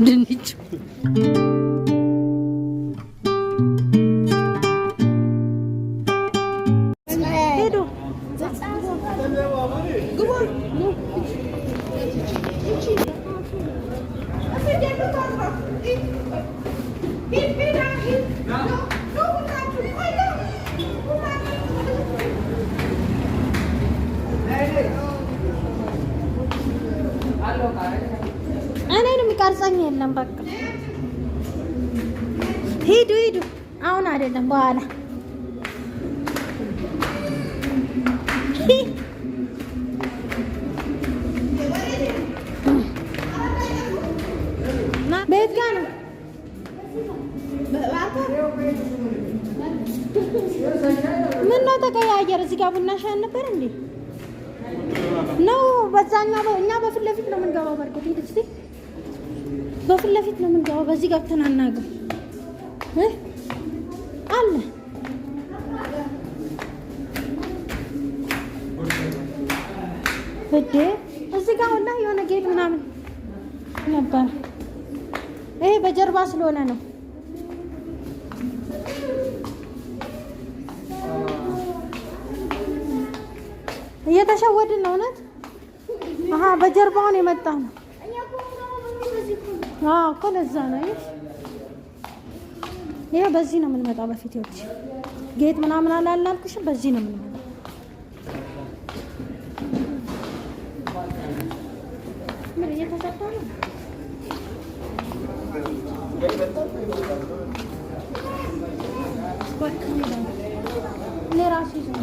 ድንች እኔንም ይቀርጸኝ የለም። በቃ ሂዱ ሂዱ። አሁን አይደለም በኋላ ቤት ጋር ነው። ምን ነው ተቀያየረ? እዚህ ጋር ቡና ሻይ ነበር እንዴ? ነው በዛኛው እኛ በፊት ለፊት ነው የምንገባው። በርግጥ ሂድ እስቲ በፊት ለፊት ነው የምንገባው። በዚህ ገብተን አናግም አለ እዴ እዚህ ጋር ወላሂ የሆነ ጌት ምናምን ነበር። ይሄ በጀርባ ስለሆነ ነው። እየተሸወድን ነው እውነት። አሃ በጀርባውን የመጣ ነው። አዎ እኮ ለዛ ነው። ይሄ በዚህ ነው የምንመጣው። በፊት ይወጪ ጌት ምናምን አላልኩሽም? በዚህ ነው የምንመጣው። ምን እየተሰጣ ነው? ለራሱ ይዘው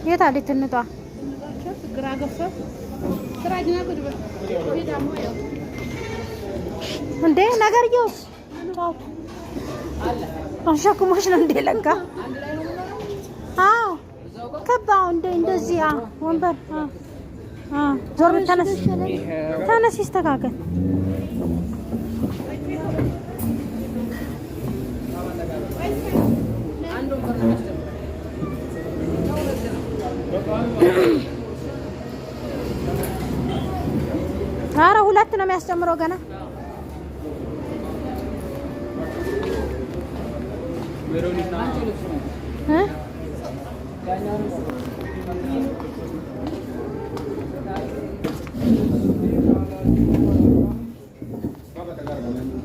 የት አለች ትንጧ? እንዴ ነገርዬውስ አሸክሞሽ ነው እንዴ? ለካ አዎ ከባው እንደዚህ ወንበር ዞር ተነስ ተነስ ይስተካከል። ኧረ ሁለት ነው የሚያስጨምረው ገና።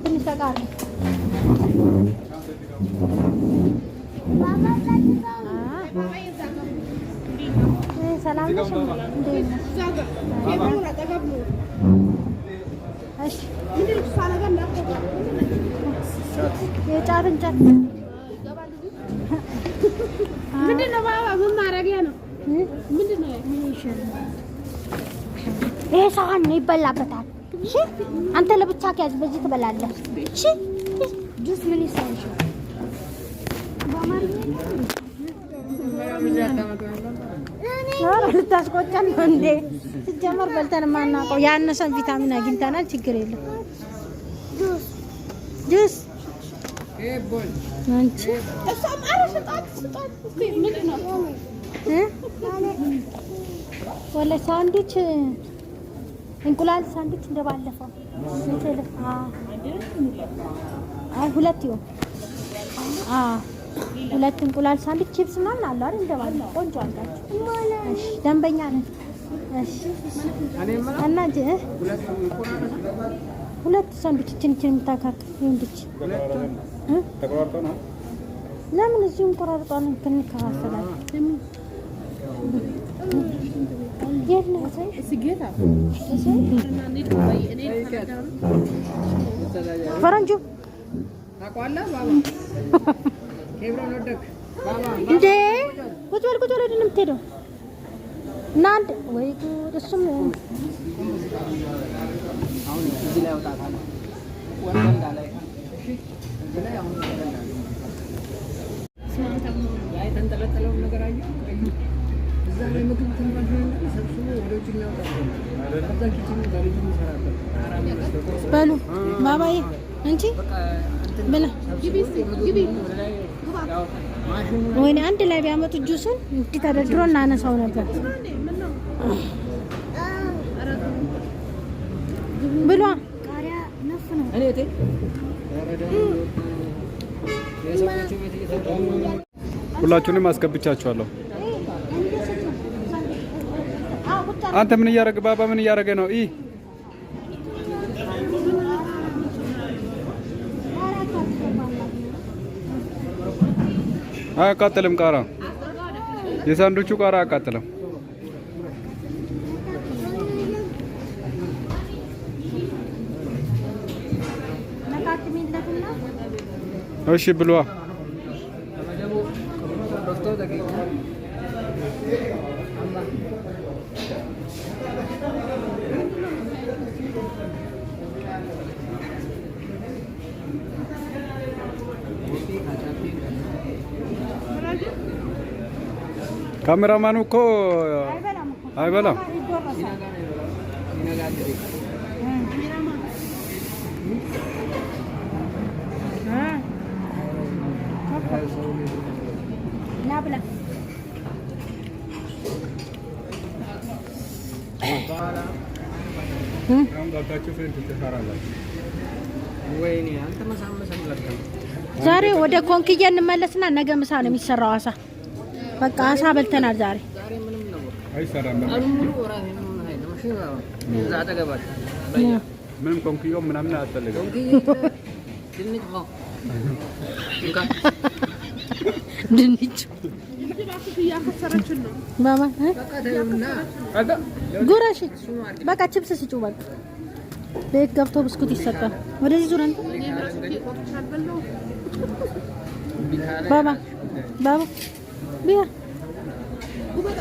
ትንሽ ተቃር ሰላም ነሽ? የጫት እንጨት ምንድን ነው? ምን ማረጊያ ነው? ምንድን ነው? ይሄ ሳህን ነው ይበላበታል። እሺ አንተ ለብቻ ከያዝ በዚህ ትበላለህ። እሺ ጁስ ምን ይሰራሽ? ልታስቆጨን ነው እንዴ? ሲጀመር በልተን የማናውቀው ያነሰን ቪታሚን አግኝተናል። ችግር የለም። ጁስ አንቺ እሷም አረሽጣት ምንድን ነው ወላሂ ሳንድዊች እንቁላል ሳንድዊች እንደባለፈው ሁለት ይሁን ሁለት እንቁላል ሳንድዊች ቺፕስ ምናምን አለ አይደል? እንደባለፈው ቆንጆ አልጋችሁ። እሺ ደንበኛ ነን። እሺ እና ሁለት ሳንድዊች እቺን የምታካክል ይሁንልሽ። ተቆራርጦ ነው። ለምን እዚሁም ቆራርጧን እንከፋፈላለን? ፈረንጁ እንዴ ቁጭ በል ቁጭ በል። ወደ ነው የምትሄደው? እና አንድ ወይ ጉድ! እሱም አሁን እዚህ ላይ ወጣታለሁ ወንዳ ላይ በሉ ባባዬ እንጂ ብላ ወይኔ አንድ ላይ ቢያመጡ ጁስን እንዲህ ተደርድሮ እናነሳው ነበር ብሏ ቃሪያ ነፍ ነው ሁላችሁንም አስገብቻችኋለሁ አንተ ምን እያደረገ ባባ ምን እያደረገ ነው አያቃጥልም ቃራ የሳንዱቹ ቃራ አያቃጥልም እሺ ብሏ ካሜራማኑ እኮ አይበላም ናብላ ዛሬ ወደ ኮንክዬ እንመለስና ነገ ምሳ ነው የሚሰራው አሳ በቃ አሳ በልተናል ዛሬ አይሰራም ምንም ኮንክዮ ምናምን አያስፈልግም ድንች ማማ ጉራሽ በቃ ቺፕስ ስጪው በቃ ቤት ገብቶ ብስኩት ይሰጣል ወደዚህ ዙር አንተ ባባ ባባ ቢያ ጉበት